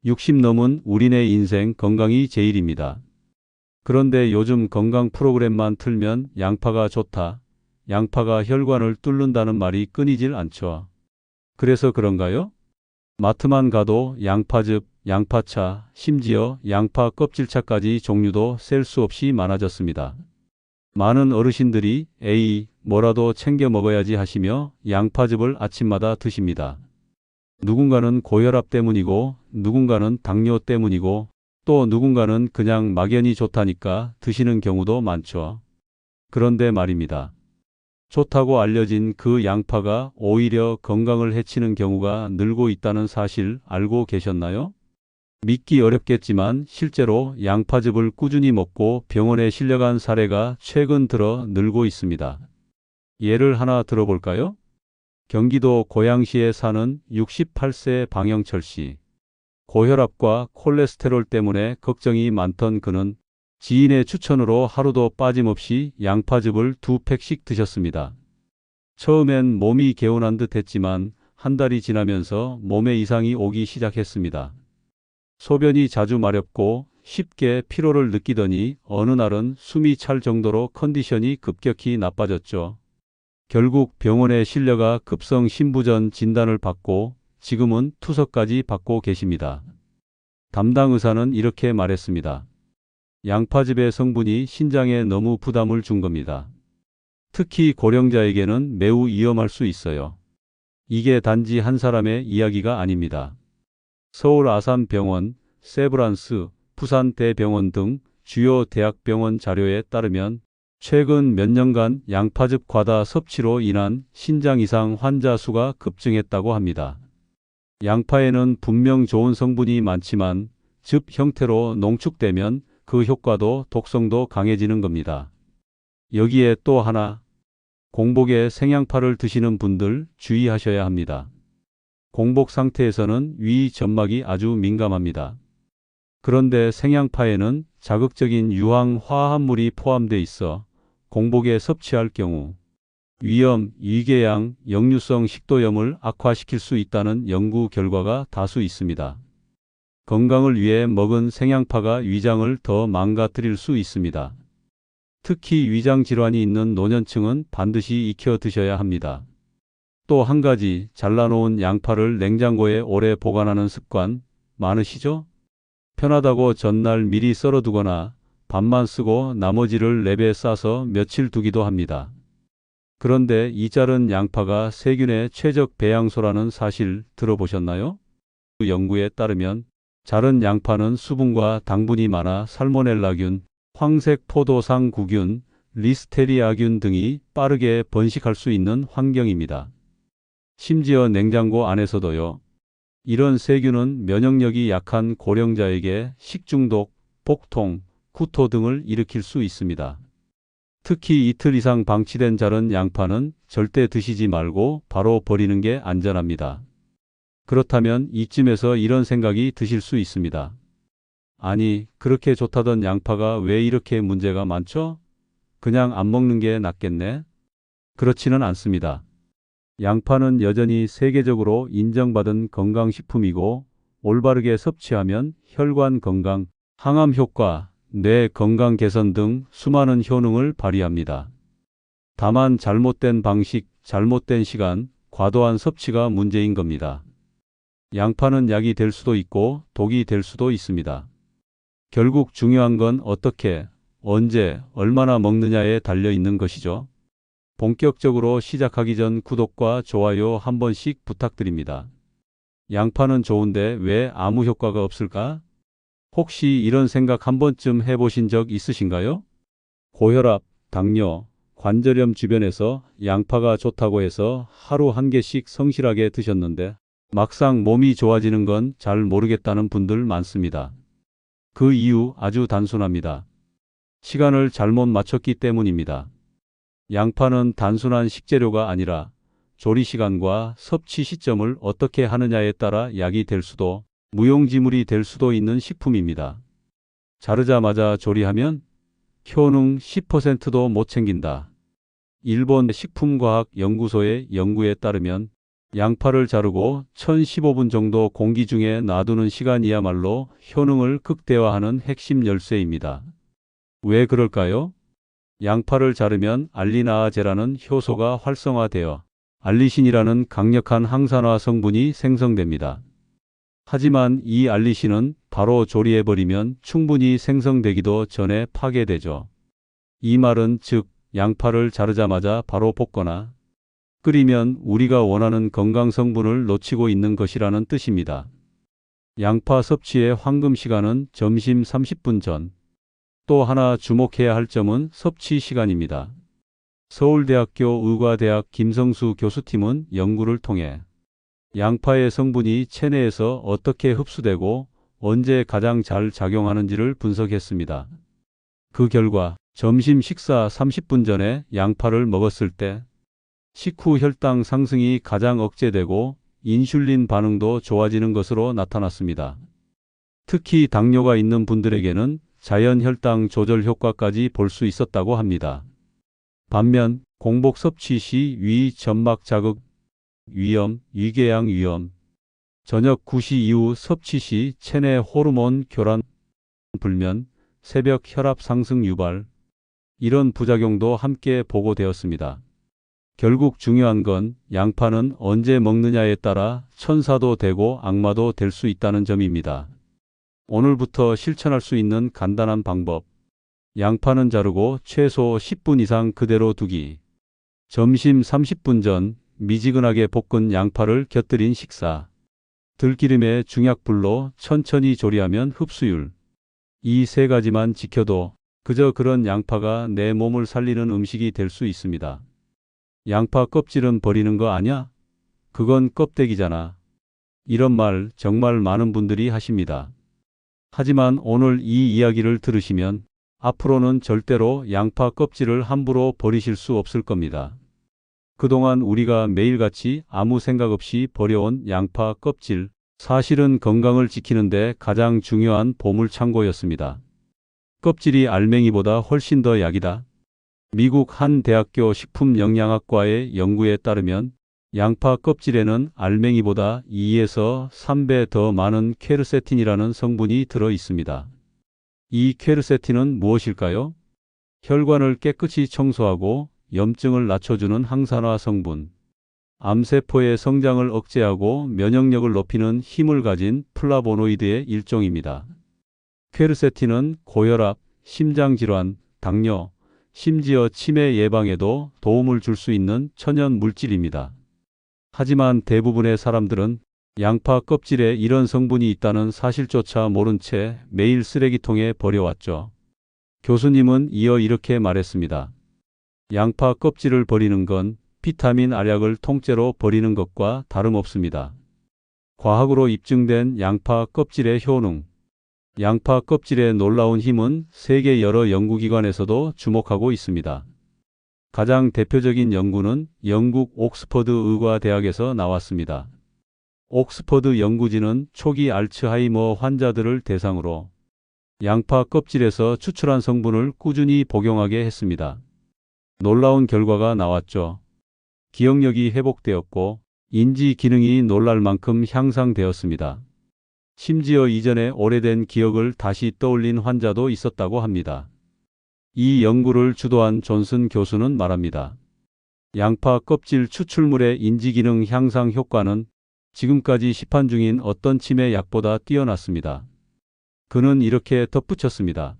60 넘은 우리네 인생 건강이 제일입니다. 그런데 요즘 건강 프로그램만 틀면 양파가 좋다, 양파가 혈관을 뚫는다는 말이 끊이질 않죠. 그래서 그런가요? 마트만 가도 양파즙, 양파차, 심지어 양파 껍질차까지 종류도 셀 수 없이 많아졌습니다. 많은 어르신들이 에이, 뭐라도 챙겨 먹어야지 하시며 양파즙을 아침마다 드십니다. 누군가는 고혈압 때문이고, 누군가는 당뇨 때문이고, 또 누군가는 그냥 막연히 좋다니까 드시는 경우도 많죠. 그런데 말입니다. 좋다고 알려진 그 양파가 오히려 건강을 해치는 경우가 늘고 있다는 사실 알고 계셨나요? 믿기 어렵겠지만 실제로 양파즙을 꾸준히 먹고 병원에 실려간 사례가 최근 들어 늘고 있습니다. 예를 하나 들어볼까요? 경기도 고양시에 사는 68세 방영철 씨. 고혈압과 콜레스테롤 때문에 걱정이 많던 그는 지인의 추천으로 하루도 빠짐없이 양파즙을 2팩씩 드셨습니다. 처음엔 몸이 개운한 듯 했지만 한 달이 지나면서 몸에 이상이 오기 시작했습니다. 소변이 자주 마렵고 쉽게 피로를 느끼더니 어느 날은 숨이 찰 정도로 컨디션이 급격히 나빠졌죠. 결국 병원에 실려가 급성 심부전 진단을 받고 지금은 투석까지 받고 계십니다. 담당 의사는 이렇게 말했습니다. 양파즙의 성분이 신장에 너무 부담을 준 겁니다. 특히 고령자에게는 매우 위험할 수 있어요. 이게 단지 한 사람의 이야기가 아닙니다. 서울 아산병원, 세브란스, 부산대병원 등 주요 대학병원 자료에 따르면 최근 몇 년간 양파즙 과다 섭취로 인한 신장 이상 환자 수가 급증했다고 합니다. 양파에는 분명 좋은 성분이 많지만 즙 형태로 농축되면 그 효과도 독성도 강해지는 겁니다. 여기에 또 하나, 공복에 생양파를 드시는 분들 주의하셔야 합니다. 공복 상태에서는 위 점막이 아주 민감합니다. 그런데 생양파에는 자극적인 유황 화합물이 포함되어 있어 공복에 섭취할 경우 위염, 위궤양, 역류성 식도염을 악화시킬 수 있다는 연구 결과가 다수 있습니다. 건강을 위해 먹은 생양파가 위장을 더 망가뜨릴 수 있습니다. 특히 위장 질환이 있는 노년층은 반드시 익혀 드셔야 합니다. 또 한 가지, 잘라놓은 양파를 냉장고에 오래 보관하는 습관 많으시죠? 편하다고 전날 미리 썰어두거나 반만 쓰고 나머지를 랩에 싸서 며칠 두기도 합니다. 그런데 이 자른 양파가 세균의 최적 배양소라는 사실 들어보셨나요? 연구에 따르면 자른 양파는 수분과 당분이 많아 살모넬라균, 황색 포도상구균, 리스테리아균 등이 빠르게 번식할 수 있는 환경입니다. 심지어 냉장고 안에서도요. 이런 세균은 면역력이 약한 고령자에게 식중독, 복통, 구토 등을 일으킬 수 있습니다. 특히 이틀 이상 방치된 자른 양파는 절대 드시지 말고 바로 버리는 게 안전합니다. 그렇다면 이쯤에서 이런 생각이 드실 수 있습니다. 아니, 그렇게 좋다던 양파가 왜 이렇게 문제가 많죠? 그냥 안 먹는 게 낫겠네? 그렇지는 않습니다. 양파는 여전히 세계적으로 인정받은 건강식품이고 올바르게 섭취하면 혈관 건강, 항암 효과, 뇌 건강 개선 등 수많은 효능을 발휘합니다. 다만 잘못된 방식, 잘못된 시간, 과도한 섭취가 문제인 겁니다. 양파는 약이 될 수도 있고 독이 될 수도 있습니다. 결국 중요한 건 어떻게, 언제, 얼마나 먹느냐에 달려 있는 것이죠. 본격적으로 시작하기 전 구독과 좋아요 한 번씩 부탁드립니다. 양파는 좋은데 왜 아무 효과가 없을까? 혹시 이런 생각 한 번쯤 해보신 적 있으신가요? 고혈압, 당뇨, 관절염 주변에서 양파가 좋다고 해서 하루 한 개씩 성실하게 드셨는데 막상 몸이 좋아지는 건 잘 모르겠다는 분들 많습니다. 그 이유 아주 단순합니다. 시간을 잘못 맞췄기 때문입니다. 양파는 단순한 식재료가 아니라 조리 시간과 섭취 시점을 어떻게 하느냐에 따라 약이 될 수도 무용지물이 될 수도 있는 식품입니다. 자르자마자 조리하면 효능 10%도 못 챙긴다. 일본 식품과학연구소의 연구에 따르면 양파를 자르고 1015분 정도 공기 중에 놔두는 시간이야말로 효능을 극대화하는 핵심 열쇠입니다. 왜 그럴까요? 양파를 자르면 알리나아제라는 효소가 활성화되어 알리신이라는 강력한 항산화 성분이 생성됩니다. 하지만 이 알리신은 바로 조리해버리면 충분히 생성되기도 전에 파괴되죠. 이 말은 즉 양파를 자르자마자 바로 볶거나 끓이면 우리가 원하는 건강 성분을 놓치고 있는 것이라는 뜻입니다. 양파 섭취의 황금 시간은 점심 30분 전. 또 하나 주목해야 할 점은 섭취 시간입니다. 서울대학교 의과대학 김성수 교수팀은 연구를 통해 양파의 성분이 체내에서 어떻게 흡수되고 언제 가장 잘 작용하는지를 분석했습니다. 그 결과 점심 식사 30분 전에 양파를 먹었을 때 식후 혈당 상승이 가장 억제되고 인슐린 반응도 좋아지는 것으로 나타났습니다. 특히 당뇨가 있는 분들에게는 자연 혈당 조절 효과까지 볼 수 있었다고 합니다. 반면 공복 섭취 시 위 점막 자극 위염, 위궤양 위험, 저녁 9시 이후 섭취 시 체내 호르몬 교란 불면, 새벽 혈압 상승 유발, 이런 부작용도 함께 보고되었습니다. 결국 중요한 건 양파는 언제 먹느냐에 따라 천사도 되고 악마도 될 수 있다는 점입니다. 오늘부터 실천할 수 있는 간단한 방법. 양파는 자르고 최소 10분 이상 그대로 두기. 점심 30분 전 미지근하게 볶은 양파를 곁들인 식사. 들기름에 중약불로 천천히 조리하면 흡수율. 이 세 가지만 지켜도 그저 그런 양파가 내 몸을 살리는 음식이 될 수 있습니다. 양파 껍질은 버리는 거 아냐? 그건 껍데기잖아. 이런 말 정말 많은 분들이 하십니다. 하지만 오늘 이 이야기를 들으시면 앞으로는 절대로 양파 껍질을 함부로 버리실 수 없을 겁니다. 그동안 우리가 매일같이 아무 생각 없이 버려온 양파 껍질, 사실은 건강을 지키는데 가장 중요한 보물창고였습니다. 껍질이 알맹이보다 훨씬 더 약이다. 미국 한 대학교 식품영양학과의 연구에 따르면 양파 껍질에는 알맹이보다 2에서 3배 더 많은 퀘르세틴이라는 성분이 들어 있습니다. 이 퀘르세틴은 무엇일까요? 혈관을 깨끗이 청소하고 염증을 낮춰주는 항산화 성분, 암세포의 성장을 억제하고 면역력을 높이는 힘을 가진 플라보노이드의 일종입니다. 퀘르세틴은 고혈압, 심장질환, 당뇨, 심지어 치매 예방에도 도움을 줄 수 있는 천연 물질입니다. 하지만 대부분의 사람들은 양파 껍질에 이런 성분이 있다는 사실조차 모른 채 매일 쓰레기통에 버려왔죠. 교수님은 이어 이렇게 말했습니다. 양파 껍질을 버리는 건 비타민 알약을 통째로 버리는 것과 다름없습니다. 과학으로 입증된 양파 껍질의 효능. 양파 껍질의 놀라운 힘은 세계 여러 연구기관에서도 주목하고 있습니다. 가장 대표적인 연구는 영국 옥스퍼드 의과대학에서 나왔습니다. 옥스퍼드 연구진은 초기 알츠하이머 환자들을 대상으로 양파 껍질에서 추출한 성분을 꾸준히 복용하게 했습니다. 놀라운 결과가 나왔죠. 기억력이 회복되었고 인지 기능이 놀랄 만큼 향상되었습니다. 심지어 이전에 오래된 기억을 다시 떠올린 환자도 있었다고 합니다. 이 연구를 주도한 존슨 교수는 말합니다. 양파 껍질 추출물의 인지기능 향상 효과는 지금까지 시판 중인 어떤 치매 약보다 뛰어났습니다. 그는 이렇게 덧붙였습니다.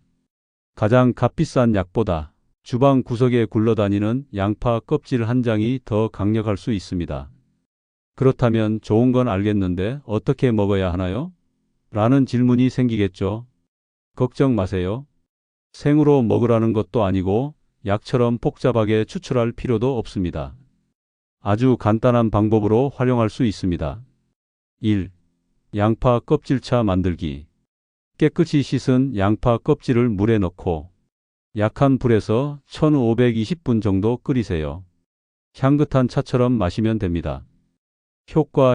가장 값비싼 약보다 주방 구석에 굴러다니는 양파 껍질 한 장이 더 강력할 수 있습니다. 그렇다면 좋은 건 알겠는데 어떻게 먹어야 하나요? 라는 질문이 생기겠죠. 걱정 마세요. 생으로 먹으라는 것도 아니고 약처럼 복잡하게 추출할 필요도 없습니다. 아주 간단한 방법으로 활용할 수 있습니다. 1. 양파 껍질차 만들기. 깨끗이 씻은 양파 껍질을 물에 넣고 약한 불에서 1520분 정도 끓이세요. 향긋한 차처럼 마시면 됩니다. 효과: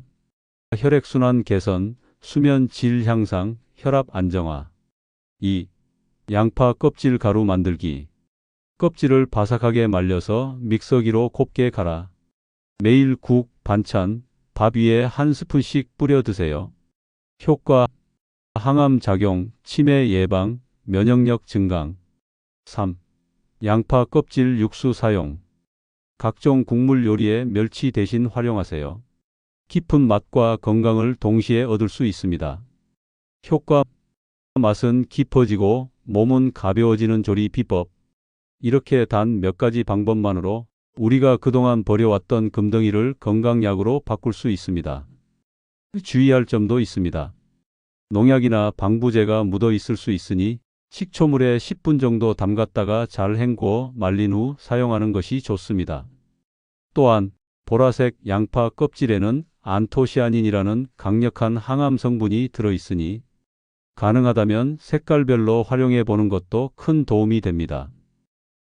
혈액순환 개선, 수면 질 향상, 혈압 안정화. 2. 양파 껍질 가루 만들기. 껍질을 바삭하게 말려서 믹서기로 곱게 갈아 매일 국, 반찬, 밥 위에 한 스푼씩 뿌려 드세요. 효과: 항암 작용, 치매 예방, 면역력 증강. 3. 양파 껍질 육수 사용. 각종 국물 요리에 멸치 대신 활용하세요. 깊은 맛과 건강을 동시에 얻을 수 있습니다. 효과: 맛은 깊어지고 몸은 가벼워지는 조리 비법. 이렇게 단 몇 가지 방법만으로 우리가 그동안 버려왔던 금덩이를 건강약으로 바꿀 수 있습니다. 주의할 점도 있습니다. 농약이나 방부제가 묻어 있을 수 있으니 식초물에 10분 정도 담갔다가 잘 헹구어 말린 후 사용하는 것이 좋습니다. 또한 보라색 양파 껍질에는 안토시아닌이라는 강력한 항암 성분이 들어있으니 가능하다면 색깔별로 활용해 보는 것도 큰 도움이 됩니다.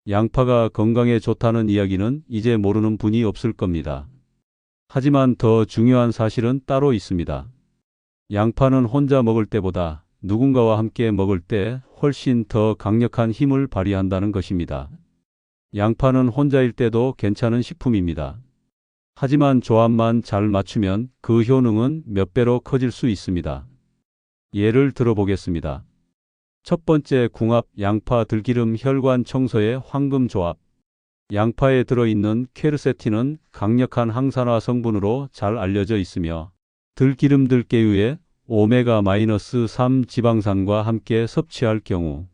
양파가 건강에 좋다는 이야기는 이제 모르는 분이 없을 겁니다. 하지만 더 중요한 사실은 따로 있습니다. 양파는 혼자 먹을 때보다 누군가와 함께 먹을 때 훨씬 더 강력한 힘을 발휘한다는 것입니다. 양파는 혼자일 때도 괜찮은 식품입니다. 하지만 조합만 잘 맞추면 그 효능은 몇 배로 커질 수 있습니다. 예를 들어보겠습니다. 첫 번째, 궁합 양파 들기름 혈관 청소의 황금 조합. 양파에 들어있는 퀘르세틴은 강력한 항산화 성분으로 잘 알려져 있으며 들기름 들깨유에 오메가-3 지방산과 함께 섭취할 경우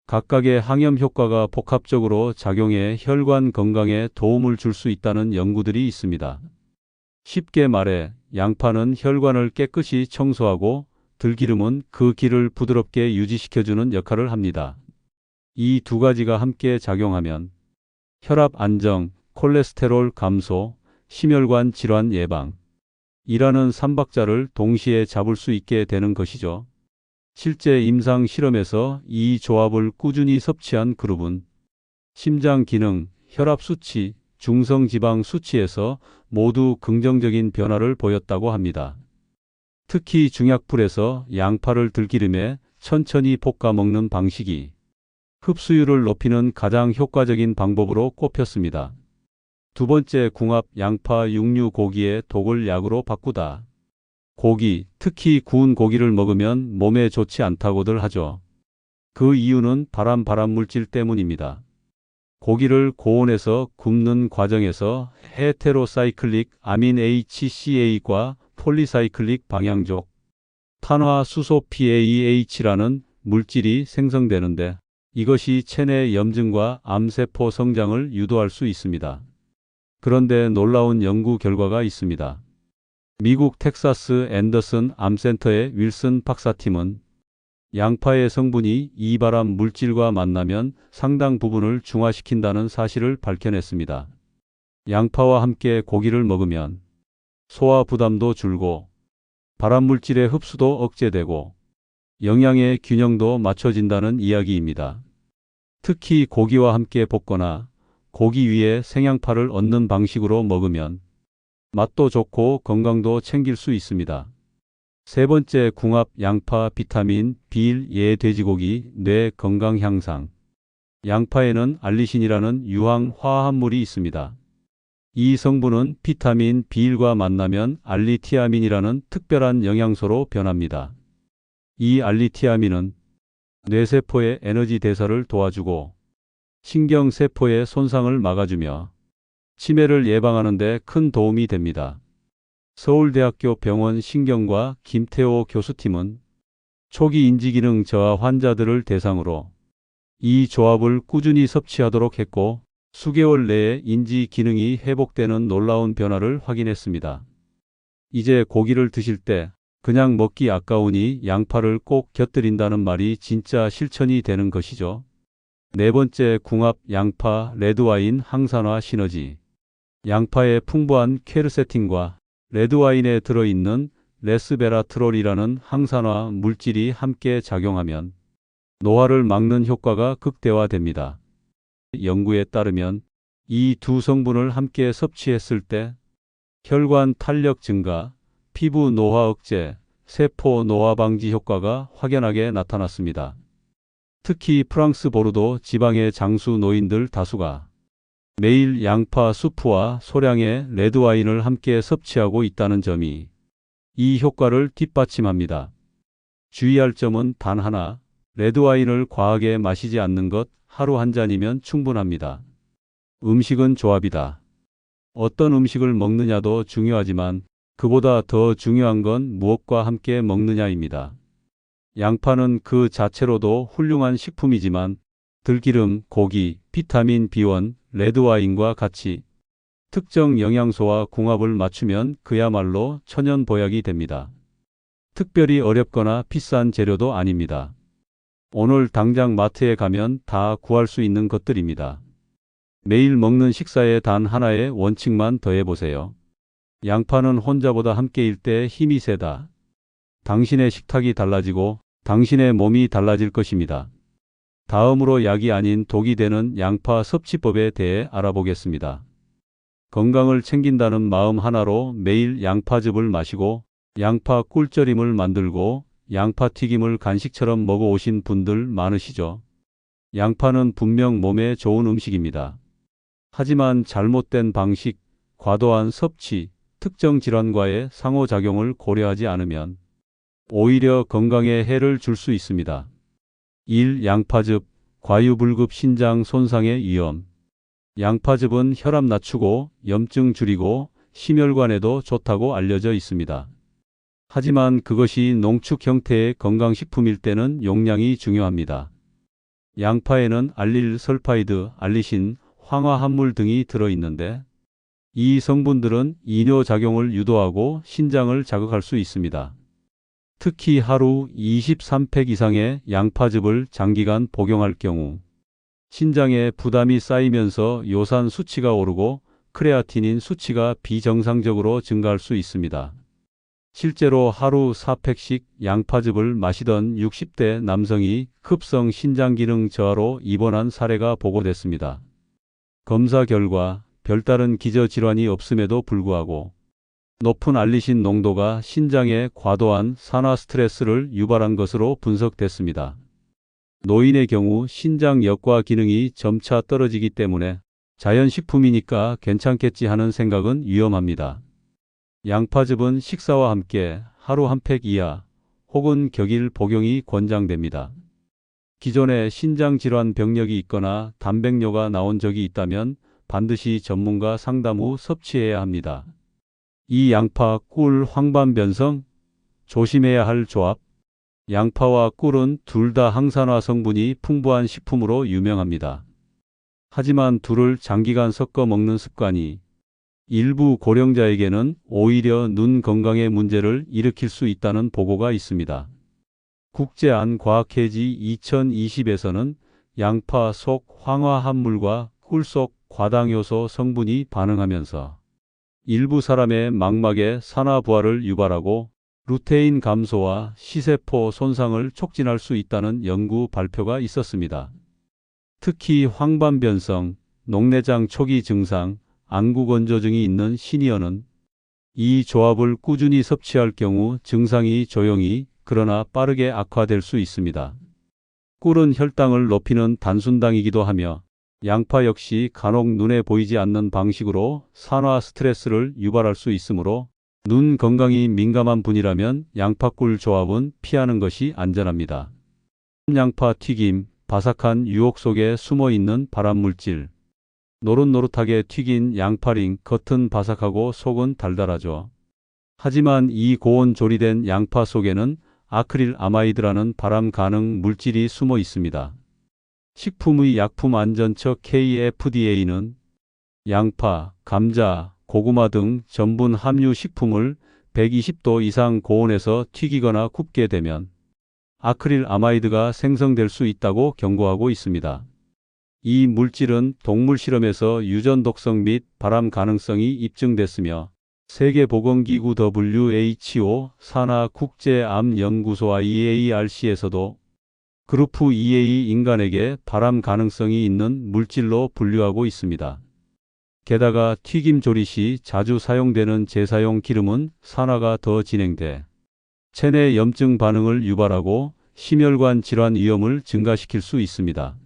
각각의 항염 효과가 복합적으로 작용해 혈관 건강에 도움을 줄 수 있다는 연구들이 있습니다. 쉽게 말해 양파는 혈관을 깨끗이 청소하고 들기름은 그 기를 부드럽게 유지시켜주는 역할을 합니다. 이 두 가지가 함께 작용하면 혈압 안정, 콜레스테롤 감소, 심혈관 질환 예방 이라는 삼박자를 동시에 잡을 수 있게 되는 것이죠. 실제 임상 실험에서 이 조합을 꾸준히 섭취한 그룹은 심장 기능, 혈압 수치, 중성지방 수치에서 모두 긍정적인 변화를 보였다고 합니다. 특히 중약불에서 양파를 들기름에 천천히 볶아 먹는 방식이 흡수율을 높이는 가장 효과적인 방법으로 꼽혔습니다. 두 번째, 궁합 양파 육류 고기의 독을 약으로 바꾸다. 고기, 특히 구운 고기를 먹으면 몸에 좋지 않다고들 하죠. 그 이유는 발암 물질 때문입니다. 고기를 고온에서 굽는 과정에서 헤테로사이클릭 아민 HCA과 폴리사이클릭 방향족 탄화수소 PAH라는 물질이 생성되는데 이것이 체내 염증과 암세포 성장을 유도할 수 있습니다. 그런데 놀라운 연구 결과가 있습니다. 미국 텍사스 앤더슨 암센터의 윌슨 박사팀은 양파의 성분이 이 발암 물질과 만나면 상당 부분을 중화시킨다는 사실을 밝혀냈습니다. 양파와 함께 고기를 먹으면 소화 부담도 줄고 발암 물질의 흡수도 억제되고 영양의 균형도 맞춰진다는 이야기입니다. 특히 고기와 함께 볶거나 고기 위에 생양파를 얹는 방식으로 먹으면 맛도 좋고 건강도 챙길 수 있습니다. 세 번째, 궁합 양파 비타민 B1 예 돼지고기 뇌 건강 향상. 양파에는 알리신이라는 유황 화합물이 있습니다. 이 성분은 비타민 B1과 만나면 알리티아민이라는 특별한 영양소로 변합니다. 이 알리티아민은 뇌세포의 에너지 대사를 도와주고 신경세포의 손상을 막아주며 치매를 예방하는 데 큰 도움이 됩니다. 서울대학교 병원 신경과 김태호 교수팀은 초기 인지기능 저하 환자들을 대상으로 이 조합을 꾸준히 섭취하도록 했고 수개월 내에 인지 기능이 회복되는 놀라운 변화를 확인했습니다. 이제 고기를 드실 때 그냥 먹기 아까우니 양파를 꼭 곁들인다는 말이 진짜 실천이 되는 것이죠. 네 번째, 궁합 양파 레드와인 항산화 시너지. 양파의 풍부한 퀘르세틴과 레드와인에 들어있는 레스베라트롤이라는 항산화 물질이 함께 작용하면 노화를 막는 효과가 극대화됩니다. 연구에 따르면 이 두 성분을 함께 섭취했을 때 혈관 탄력 증가, 피부 노화 억제, 세포 노화 방지 효과가 확연하게 나타났습니다. 특히 프랑스 보르도 지방의 장수 노인들 다수가 매일 양파 수프와 소량의 레드와인을 함께 섭취하고 있다는 점이 이 효과를 뒷받침합니다. 주의할 점은 단 하나, 레드와인을 과하게 마시지 않는 것, 하루 한 잔이면 충분합니다. 음식은 조합이다. 어떤 음식을 먹느냐도 중요하지만 그보다 더 중요한 건 무엇과 함께 먹느냐입니다. 양파는 그 자체로도 훌륭한 식품이지만 들기름, 고기, 비타민 B1, 레드와인과 같이 특정 영양소와 궁합을 맞추면 그야말로 천연보약이 됩니다. 특별히 어렵거나 비싼 재료도 아닙니다. 오늘 당장 마트에 가면 다 구할 수 있는 것들입니다. 매일 먹는 식사에 단 하나의 원칙만 더해보세요. 양파는 혼자보다 함께일 때 힘이 세다. 당신의 식탁이 달라지고 당신의 몸이 달라질 것입니다. 다음으로 약이 아닌 독이 되는 양파 섭취법에 대해 알아보겠습니다. 건강을 챙긴다는 마음 하나로 매일 양파즙을 마시고 양파 꿀절임을 만들고 양파 튀김을 간식처럼 먹어오신 분들 많으시죠? 양파는 분명 몸에 좋은 음식입니다. 하지만 잘못된 방식, 과도한 섭취, 특정 질환과의 상호작용을 고려하지 않으면 오히려 건강에 해를 줄 수 있습니다. 1. 양파즙, 과유불급 신장 손상의 위험. 양파즙은 혈압 낮추고 염증 줄이고 심혈관에도 좋다고 알려져 있습니다. 하지만 그것이 농축 형태의 건강식품일 때는 용량이 중요합니다. 양파에는 알릴 설파이드, 알리신, 황화합물 등이 들어있는데 이 성분들은 이뇨작용을 유도하고 신장을 자극할 수 있습니다. 특히 하루 23팩 이상의 양파즙을 장기간 복용할 경우 신장에 부담이 쌓이면서 요산 수치가 오르고 크레아티닌 수치가 비정상적으로 증가할 수 있습니다. 실제로 하루 4팩씩 양파즙을 마시던 60대 남성이 급성 신장기능 저하로 입원한 사례가 보고됐습니다. 검사 결과 별다른 기저질환이 없음에도 불구하고 높은 알리신 농도가 신장에 과도한 산화 스트레스를 유발한 것으로 분석됐습니다. 노인의 경우 신장 역과 기능이 점차 떨어지기 때문에 자연식품이니까 괜찮겠지 하는 생각은 위험합니다. 양파즙은 식사와 함께 하루 한 팩 이하 혹은 격일 복용이 권장됩니다. 기존에 신장질환 병력이 있거나 단백뇨가 나온 적이 있다면 반드시 전문가 상담 후 섭취해야 합니다. 이 양파, 꿀, 황반 변성, 조심해야 할 조합. 양파와 꿀은 둘 다 항산화 성분이 풍부한 식품으로 유명합니다. 하지만 둘을 장기간 섞어 먹는 습관이 일부 고령자에게는 오히려 눈 건강에 문제를 일으킬 수 있다는 보고가 있습니다. 국제안과학회지 2020에서는 양파 속 황화합물과 꿀 속 과당효소 성분이 반응하면서 일부 사람의 망막의 산화 부하를 유발하고 루테인 감소와 시세포 손상을 촉진할 수 있다는 연구 발표가 있었습니다. 특히 황반변성, 녹내장 초기 증상, 안구건조증이 있는 시니어는 이 조합을 꾸준히 섭취할 경우 증상이 조용히 그러나 빠르게 악화될 수 있습니다. 꿀은 혈당을 높이는 단순당이기도 하며 양파 역시 간혹 눈에 보이지 않는 방식으로 산화 스트레스를 유발할 수 있으므로 눈 건강이 민감한 분이라면 양파꿀 조합은 피하는 것이 안전합니다. 양파 튀김, 바삭한 유혹 속에 숨어있는 발암물질. 노릇노릇하게 튀긴 양파링, 겉은 바삭하고 속은 달달하죠. 하지만 이 고온 조리된 양파 속에는 아크릴 아마이드라는 발암 가능 물질이 숨어 있습니다. 식품의 약품안전처 KFDA는 양파, 감자, 고구마 등 전분 함유 식품을 120도 이상 고온에서 튀기거나 굽게 되면 아크릴 아마이드가 생성될 수 있다고 경고하고 있습니다. 이 물질은 동물 실험에서 유전 독성 및 발암 가능성이 입증됐으며 세계보건기구 WHO 산하국제암연구소 IARC에서도 그루프 EA 인간에게 발암 가능성이 있는 물질로 분류하고 있습니다. 게다가 튀김 조리 시 자주 사용되는 제사용 기름은 산화가 더 진행돼 체내 염증 반응을 유발하고 심혈관 질환 위험을 증가시킬 수 있습니다.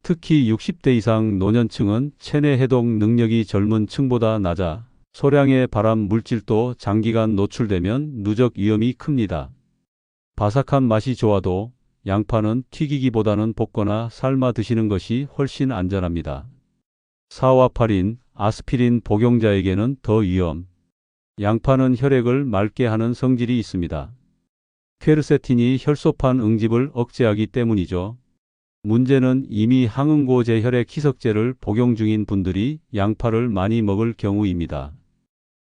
특히 60대 이상 노년층은 체내 해독 능력이 젊은 층보다 낮아 소량의 발암 물질도 장기간 노출되면 누적 위험이 큽니다. 바삭한 맛이 좋아도 양파는 튀기기보다는 볶거나 삶아 드시는 것이 훨씬 안전합니다. 사와파린, 아스피린 복용자에게는 더 위험. 양파는 혈액을 맑게 하는 성질이 있습니다. 퀘르세틴이 혈소판 응집을 억제하기 때문이죠. 문제는 이미 항응고제혈액 희석제를 복용 중인 분들이 양파를 많이 먹을 경우입니다.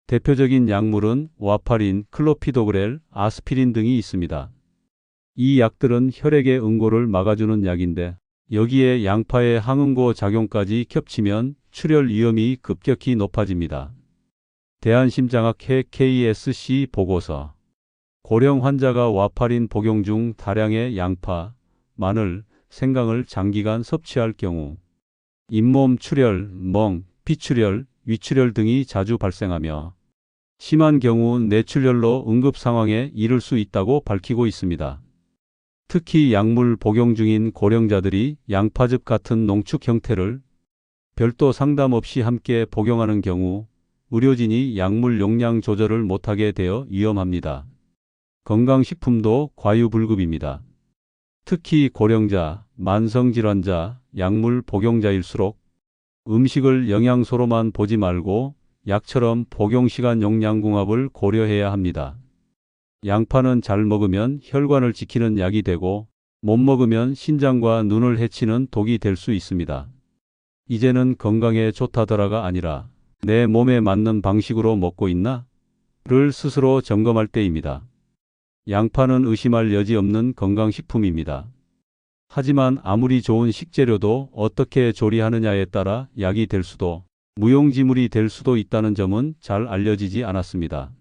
대표적인 약물은 와파린, 클로피도그렐, 아스피린 등이 있습니다. 이 약들은 혈액의 응고를 막아주는 약인데 여기에 양파의 항응고 작용까지 겹치면 출혈 위험이 급격히 높아집니다. 대한심장학회 KSC 보고서. 고령 환자가 와파린 복용 중 다량의 양파, 마늘, 생강을 장기간 섭취할 경우 잇몸 출혈, 멍, 피출혈, 위출혈 등이 자주 발생하며 심한 경우 뇌출혈로 응급 상황에 이를 수 있다고 밝히고 있습니다. 특히 약물 복용 중인 고령자들이 양파즙 같은 농축 형태를 별도 상담 없이 함께 복용하는 경우 의료진이 약물 용량 조절을 못하게 되어 위험합니다. 건강식품도 과유불급입니다. 특히 고령자, 만성질환자, 약물 복용자일수록 음식을 영양소로만 보지 말고 약처럼 복용시간 용량궁합을 고려해야 합니다. 양파는 잘 먹으면 혈관을 지키는 약이 되고 못 먹으면 신장과 눈을 해치는 독이 될 수 있습니다. 이제는 건강에 좋다더라가 아니라 내 몸에 맞는 방식으로 먹고 있나? 를 스스로 점검할 때입니다. 양파는 의심할 여지 없는 건강식품입니다. 하지만 아무리 좋은 식재료도 어떻게 조리하느냐에 따라 약이 될 수도 무용지물이 될 수도 있다는 점은 잘 알려지지 않았습니다.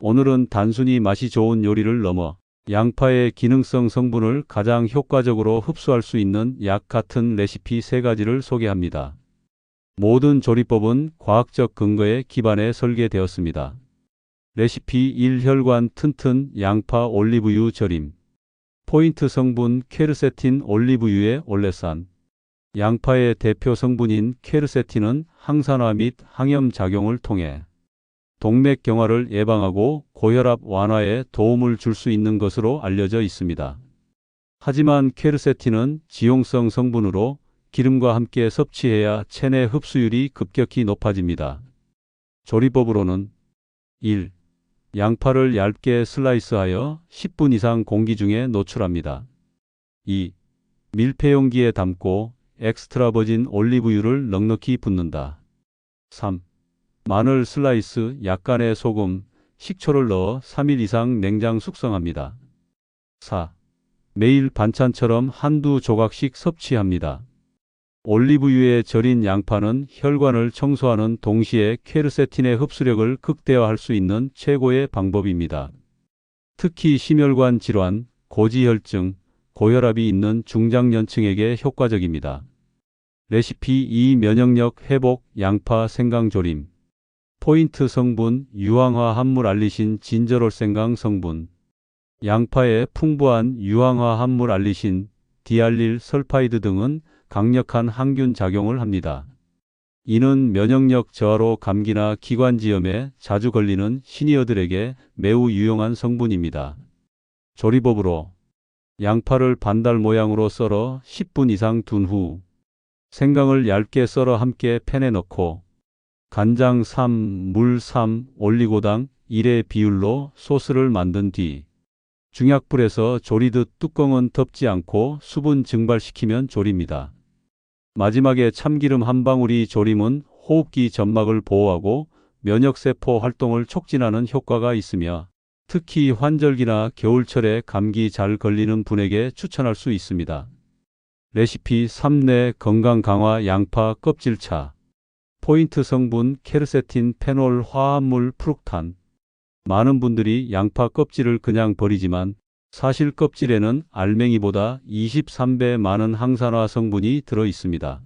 오늘은 단순히 맛이 좋은 요리를 넘어 양파의 기능성 성분을 가장 효과적으로 흡수할 수 있는 약 같은 레시피 3가지를 소개합니다. 모든 조리법은 과학적 근거에 기반해 설계되었습니다. 레시피 1. 혈관 튼튼 양파 올리브유 절임. 포인트 성분 퀘르세틴 올리브유의 올레산. 양파의 대표 성분인 퀘르세틴은 항산화 및 항염 작용을 통해 동맥경화를 예방하고 고혈압 완화에 도움을 줄 수 있는 것으로 알려져 있습니다. 하지만 퀘르세틴은 지용성 성분으로 기름과 함께 섭취해야 체내 흡수율이 급격히 높아집니다. 조리법으로는 1. 양파를 얇게 슬라이스하여 10분 이상 공기 중에 노출합니다. 2. 밀폐용기에 담고 엑스트라 버진 올리브유를 넉넉히 붓는다. 3. 마늘 슬라이스, 약간의 소금, 식초를 넣어 3일 이상 냉장 숙성합니다. 4. 매일 반찬처럼 한두 조각씩 섭취합니다. 올리브유에 절인 양파는 혈관을 청소하는 동시에 퀘르세틴의 흡수력을 극대화할 수 있는 최고의 방법입니다. 특히 심혈관 질환, 고지혈증, 고혈압이 있는 중장년층에게 효과적입니다. 레시피 2. 면역력 회복 양파 생강 조림. 포인트 성분 유황화 합물 알리신 진저롤 생강 성분. 양파의 풍부한 유황화 합물 알리신, 디알릴 설파이드 등은 강력한 항균 작용을 합니다. 이는 면역력 저하로 감기나 기관지염에 자주 걸리는 시니어들에게 매우 유용한 성분입니다. 조리법으로 양파를 반달 모양으로 썰어 10분 이상 둔 후 생강을 얇게 썰어 함께 팬에 넣고 간장 3, 물 3, 올리고당 1의 비율로 소스를 만든 뒤 중약불에서 조리듯 뚜껑은 덮지 않고 수분 증발시키면 조립니다. 마지막에 참기름 한 방울이 조림은 호흡기 점막을 보호하고 면역세포 활동을 촉진하는 효과가 있으며 특히 환절기나 겨울철에 감기 잘 걸리는 분에게 추천할 수 있습니다. 레시피 3. 내 건강 강화 양파 껍질차. 포인트 성분 퀘르세틴 페놀 화합물 프룩탄. 많은 분들이 양파 껍질을 그냥 버리지만 사실 껍질에는 알맹이보다 23배 많은 항산화 성분이 들어 있습니다.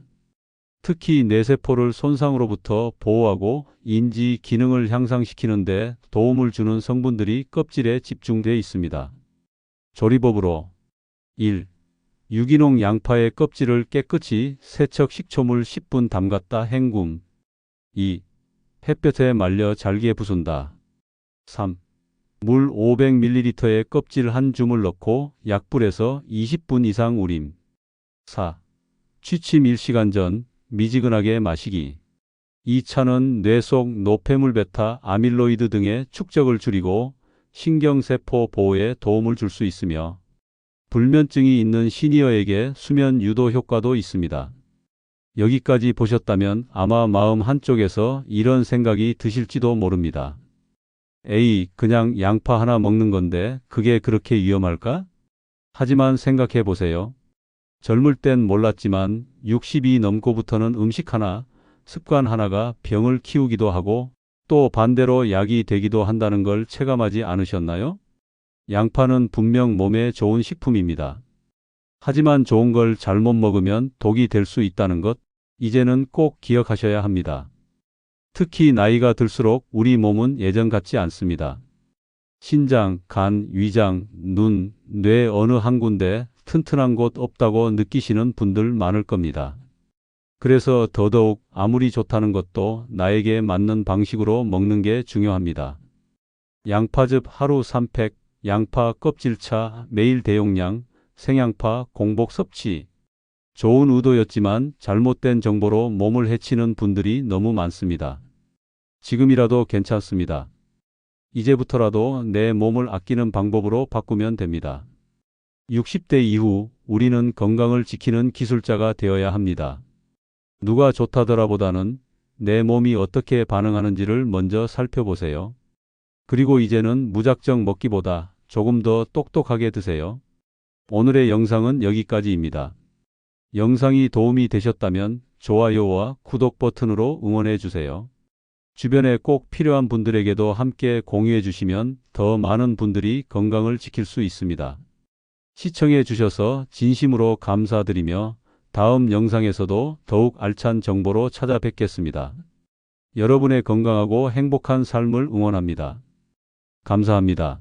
특히 뇌세포를 손상으로부터 보호하고 인지 기능을 향상시키는 데 도움을 주는 성분들이 껍질에 집중되어 있습니다. 조리법으로 1. 유기농 양파의 껍질을 깨끗이 세척 식초물 10분 담갔다 헹굼. 2. 햇볕에 말려 잘게 부순다. 3. 물 500ml에 껍질 한 줌을 넣고 약불에서 20분 이상 우림. 4. 취침 1시간 전 미지근하게 마시기. 이 차는 뇌 속 노폐물 베타 아밀로이드 등의 축적을 줄이고 신경세포 보호에 도움을 줄 수 있으며 불면증이 있는 시니어에게 수면 유도 효과도 있습니다. 여기까지 보셨다면 아마 마음 한쪽에서 이런 생각이 드실지도 모릅니다. 에이, 그냥 양파 하나 먹는 건데 그게 그렇게 위험할까? 하지만 생각해 보세요. 젊을 땐 몰랐지만 60이 넘고부터는 음식 하나, 습관 하나가 병을 키우기도 하고 또 반대로 약이 되기도 한다는 걸 체감하지 않으셨나요? 양파는 분명 몸에 좋은 식품입니다. 하지만 좋은 걸 잘못 먹으면 독이 될 수 있다는 것, 이제는 꼭 기억하셔야 합니다. 특히 나이가 들수록 우리 몸은 예전 같지 않습니다. 신장, 간, 위장, 눈, 뇌 어느 한 군데 튼튼한 곳 없다고 느끼시는 분들 많을 겁니다. 그래서 더더욱 아무리 좋다는 것도 나에게 맞는 방식으로 먹는 게 중요합니다. 양파즙 하루 3팩, 양파 껍질차 매일 대용량, 생양파 공복 섭취. 좋은 의도였지만 잘못된 정보로 몸을 해치는 분들이 너무 많습니다. 지금이라도 괜찮습니다. 이제부터라도 내 몸을 아끼는 방법으로 바꾸면 됩니다. 60대 이후 우리는 건강을 지키는 기술자가 되어야 합니다. 누가 좋다더라보다는 내 몸이 어떻게 반응하는지를 먼저 살펴보세요. 그리고 이제는 무작정 먹기보다 조금 더 똑똑하게 드세요. 오늘의 영상은 여기까지입니다. 영상이 도움이 되셨다면 좋아요와 구독 버튼으로 응원해 주세요. 주변에 꼭 필요한 분들에게도 함께 공유해 주시면 더 많은 분들이 건강을 지킬 수 있습니다. 시청해 주셔서 진심으로 감사드리며 다음 영상에서도 더욱 알찬 정보로 찾아뵙겠습니다. 여러분의 건강하고 행복한 삶을 응원합니다. 감사합니다.